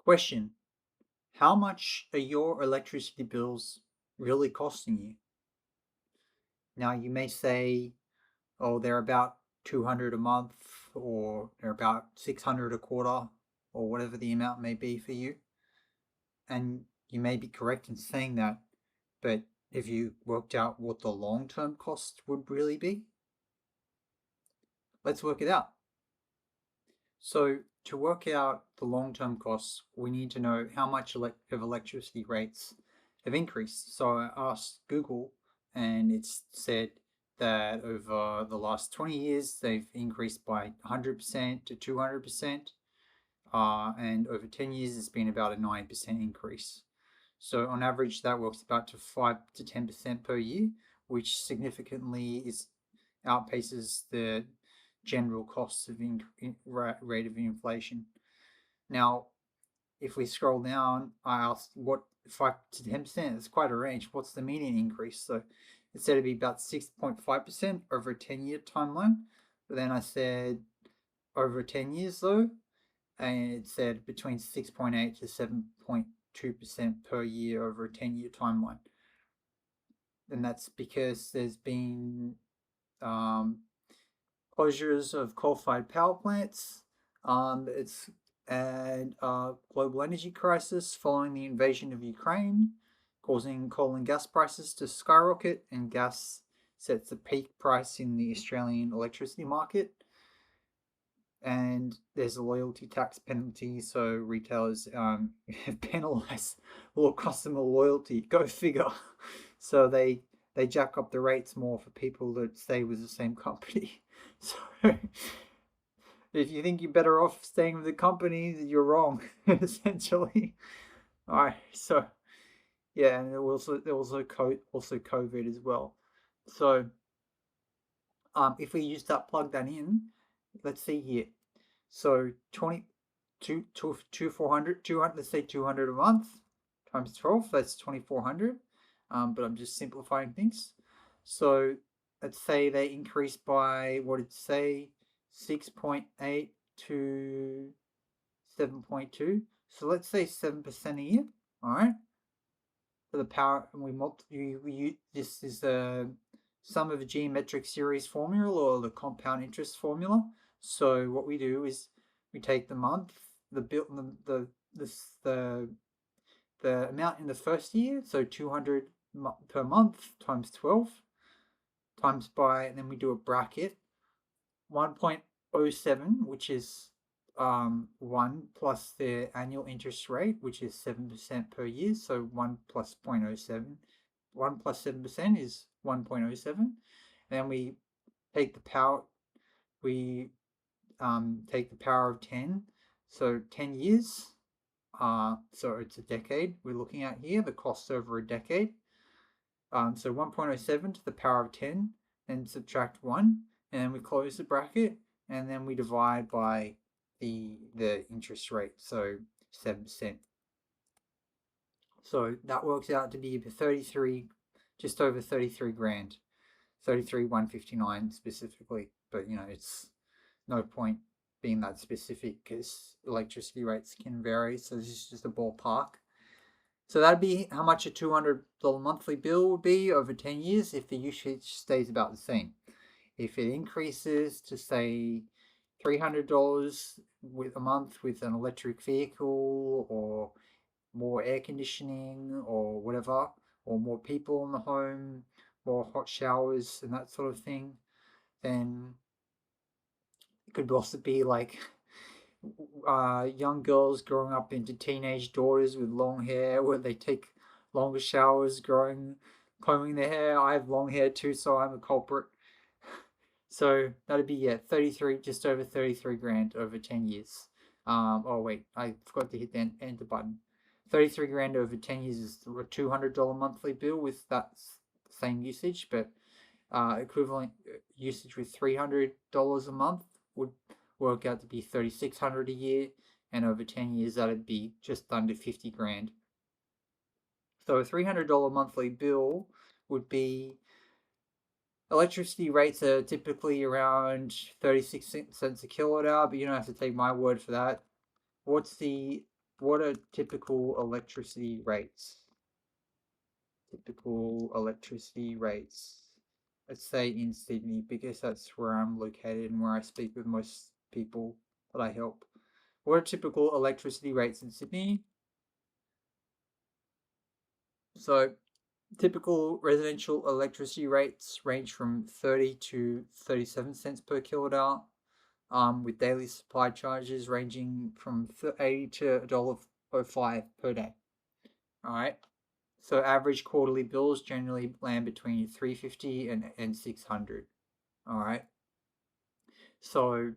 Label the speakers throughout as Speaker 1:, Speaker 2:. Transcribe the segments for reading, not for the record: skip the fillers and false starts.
Speaker 1: Question: how much are your electricity bills really costing you? Now, you may say, oh, they're about 200 a month, or they're about 600 a quarter, or whatever the amount may be for you. And you may be correct in saying that, but have you worked out what the long term cost would really be? Let's work it out. So, to work out the long term costs, we need to know how much of electricity rates have increased. So, I asked Google, and it's said that over the last 20 years, they've increased by 100% to 200%. And over 10 years, it's been about a 9% increase. So, on average, that works about to 5 to 10% per year, which significantly outpaces the general costs of rate of inflation. Now, if we scroll down, I asked what 5 to 10%. That's quite a range. What's the median increase? So it said it'd be about 6.5% over a 10-year timeline. But then I said over 10 years though, and it said between 6.8 to 7.2% per year over a 10-year timeline. And that's because there's been closures of coal-fired power plants. It's and global energy crisis following the invasion of Ukraine, causing coal and gas prices to skyrocket, and gas sets a peak price in the Australian electricity market. And there's a loyalty tax penalty, so retailers penalize customer loyalty. Go figure. So they jack up the rates more for people that stay with the same company. So if you think you're better off staying with the company, you're wrong, essentially. All right, so yeah, and there was also COVID as well. So if we use that, plug that in, let's see here. So 20 400, 200, let's say 200 a month times 12, that's 2400. But I'm just simplifying things. So let's say they increased by, what did it say, 6.8 to 7.2. So let's say 7% a year. All right. For the power, and this is the sum of a geometric series formula, or the compound interest formula. So what we do is we take the month, the amount in the first year, so 200 per month times 12 times by, and then we do a bracket 1.07, which is 1 plus the annual interest rate, which is 7% per year. So 1 plus 0.07, 1 plus 7% is 1.07. And then we take the power, take the power of 10. So 10 years. So it's a decade we're looking at here, the cost over a decade. So 1.07 to the power of 10, and subtract 1, and then we close the bracket, and then we divide by the interest rate, so 7%. So that works out to be just over 33 grand, 33,159 specifically. But it's no point being that specific because electricity rates can vary. So this is just a ballpark. So that'd be how much a $200 monthly bill would be over 10 years if the usage stays about the same. If it increases to, say, $300 with a month with an electric vehicle, or more air conditioning, or whatever, or more people in the home, more hot showers and that sort of thing, then it could also be like young girls growing up into teenage daughters with long hair, where they take longer showers combing their hair. I have long hair too, so I'm a culprit. So that'd be, yeah, 33, just over 33 grand over 10 years. Oh wait, I forgot to hit the enter button. 33 grand over 10 years is a $200 monthly bill with that same usage, but equivalent usage with $300 a month would work out to be 3,600 a year, and over 10 years that'd be just under 50 grand. So a $300 monthly bill would be, electricity rates are typically around 36 cents a kilowatt hour, but you don't have to take my word for that. What's the what are typical electricity rates? Typical electricity rates. Let's say in Sydney, because that's where I'm located and where I speak with most people that I help. What are typical electricity rates in Sydney? So, typical residential electricity rates range from 30 to 37 cents per kilowatt hour, with daily supply charges ranging from 80 to $1.05 per day. All right. So average quarterly bills generally land between $350 and $600. All right. So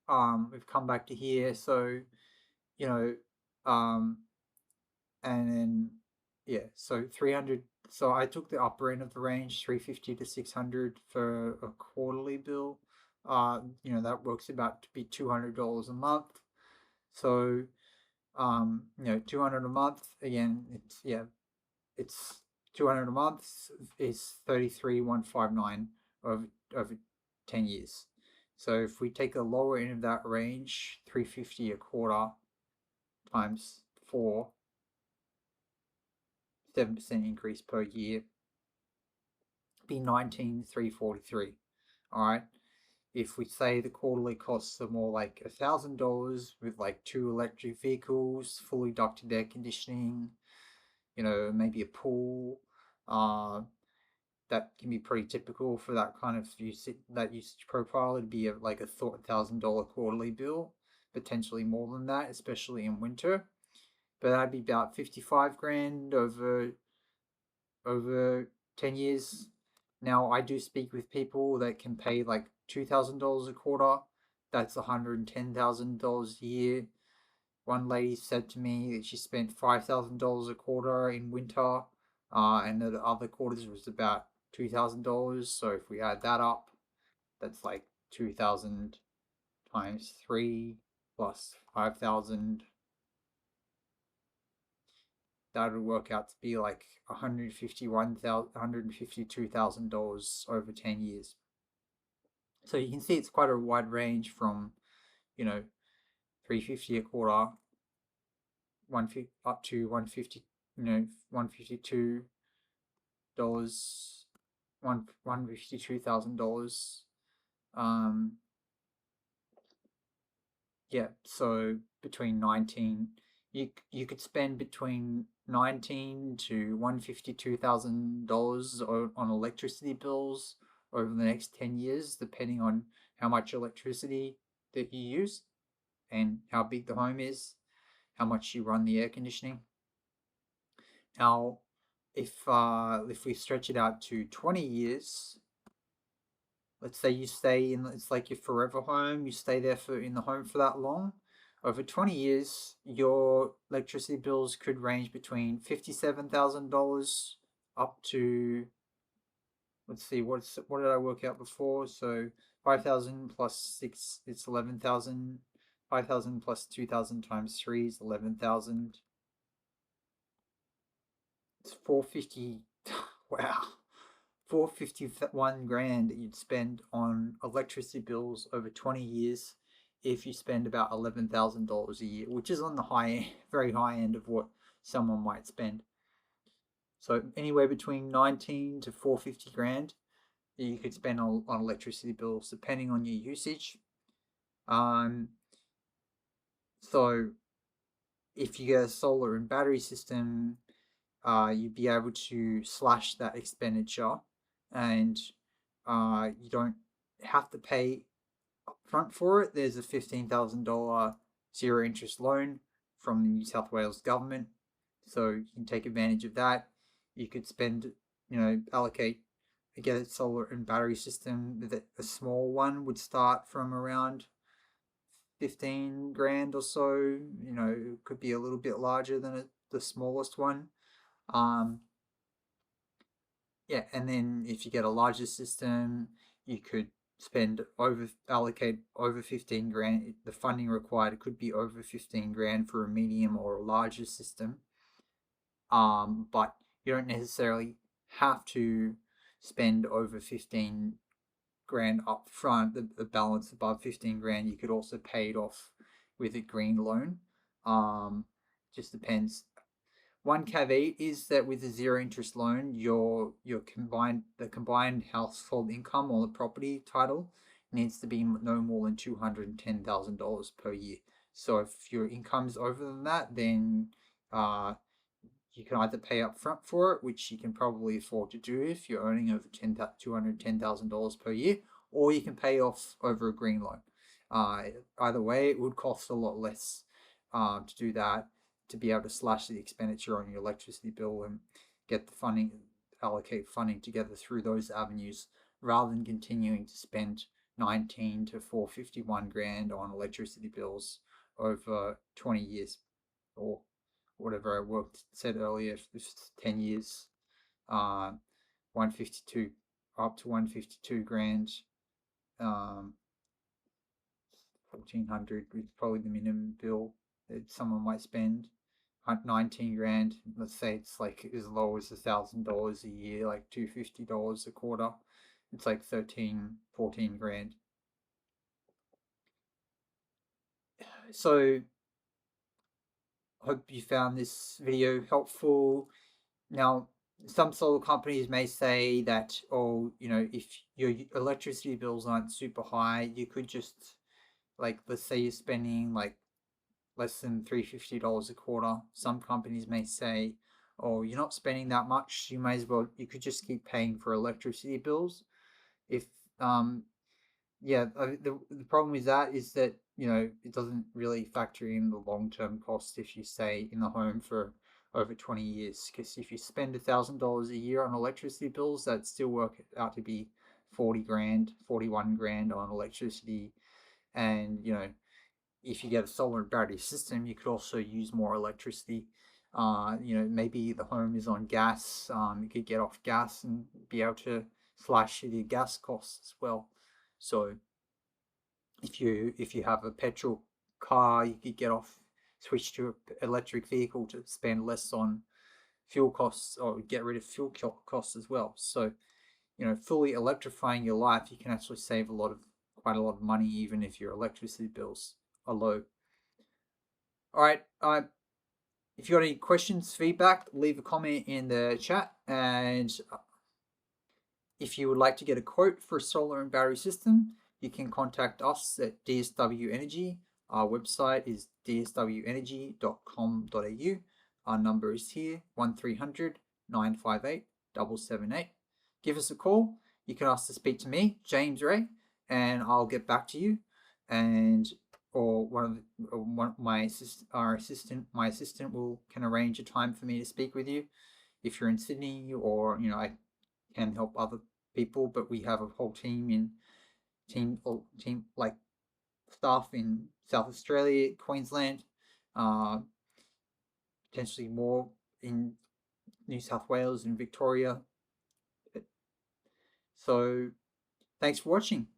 Speaker 1: we've come back to here. So you know, and then yeah. So 300. So I took the upper end of the range, 350 to 600 for a quarterly bill. That works about to be $200 a month. So 200 a month again. It's 200 a month is 33,159 over 10 years. So if we take the lower end of that range, 350 a quarter times 4, 7% increase per year, be 19,343. All right. If we say the quarterly costs are more like $1,000 with like 2 electric vehicles, fully ducted air conditioning, maybe a pool, that can be pretty typical for that kind of usage profile. It'd be like a $1,000 quarterly bill, potentially more than that, especially in winter. But that'd be about 55 grand over 10 years. Now I do speak with people that can pay like $2,000 a quarter. That's $110,000 a year. One lady said to me that she spent $5,000 a quarter in winter, and the other quarters was about $2,000. So if we add that up, that's like 2,000 times 3 plus 5,000. That would work out to be like $152,000 over 10 years. So you can see it's quite a wide range from, 350 a quarter, up to 150, $152, $152,000. So between 19, you could spend between $19 to $152,000 on electricity bills over the next 10 years, depending on how much electricity that you use and how big the home is, how much you run the air conditioning. Now, if we stretch it out to 20 years, let's say you stay in, it's like your forever home, you stay there in the home for that long. Over 20 years, your electricity bills could range between $57,000 up to, let's see, what did I work out before? So 5,000 plus 6, it's 11,000. 5,000 plus 2,000 times 3 is 11,000. It's 450. Wow. 451 grand that you'd spend on electricity bills over 20 years if you spend about $11,000 a year, which is on the very high end of what someone might spend. So anywhere between 19 to 450 grand you could spend on electricity bills, depending on your usage. So if you get a solar and battery system, you'd be able to slash that expenditure, and you don't have to pay upfront for it. There's a $15,000 zero interest loan from the New South Wales government, so you can take advantage of that. You could spend, allocate, get a solar and battery system. That a small one would start from around 15 grand or so. It could be a little bit larger than the smallest one. And then if you get a larger system, you could allocate over 15 grand. The funding required could be over 15 grand for a medium or a larger system. But you don't necessarily have to spend over 15 grand up front. The balance above 15 grand, you could also pay it off with a green loan. just depends. One caveat is that with a zero interest loan, the combined household income or the property title needs to be no more than $210,000 per year. So if your income's over than that, then you can either pay up front for it, which you can probably afford to do if you're earning over $210,000 per year, or you can pay off over a green loan. Either way, it would cost a lot less to do that, to be able to slash the expenditure on your electricity bill and get the funding, allocate funding together through those avenues, rather than continuing to spend 19 to 451 grand on electricity bills over 20 years or whatever I said earlier, if it's 10 years, 152 up to 152 grand, 1400 is probably the minimum bill that someone might spend. 19 grand, let's say it's like as low as $1,000 a year, like $250 a quarter. It's like 13-14 grand. So hope you found this video helpful. Now, some solar companies may say that, oh, if your electricity bills aren't super high, you could just, like, let's say you're spending like less than $350 a quarter. Some companies may say, oh, you're not spending that much, you could just keep paying for electricity bills. If the problem with that is that it doesn't really factor in the long-term cost if you stay in the home for over 20 years, because if you spend $1,000 a year on electricity bills, that still work out to be 40 grand, 41 grand on electricity. And if you get a solar and battery system, you could also use more electricity. Maybe the home is on gas. You could get off gas and be able to slash your gas costs as well. So if you have a petrol car, you could switch to an electric vehicle to spend less on fuel costs, or get rid of fuel costs as well. So fully electrifying your life, you can actually save quite a lot of money, even if your electricity bills are low. All right. If you got any questions, feedback, leave a comment in the chat. And if you would like to get a quote for a solar and battery system, you can contact us at DSW Energy. Our website is dswenergy.com.au. Our number is here, 1300 958 778. Give us a call. You can ask to speak to me, James Ray, and I'll get back to you. Or my assistant can arrange a time for me to speak with you. If you're in Sydney, or I can help other people, but we have a whole team like staff in South Australia, Queensland, potentially more in New South Wales and Victoria. So thanks for watching.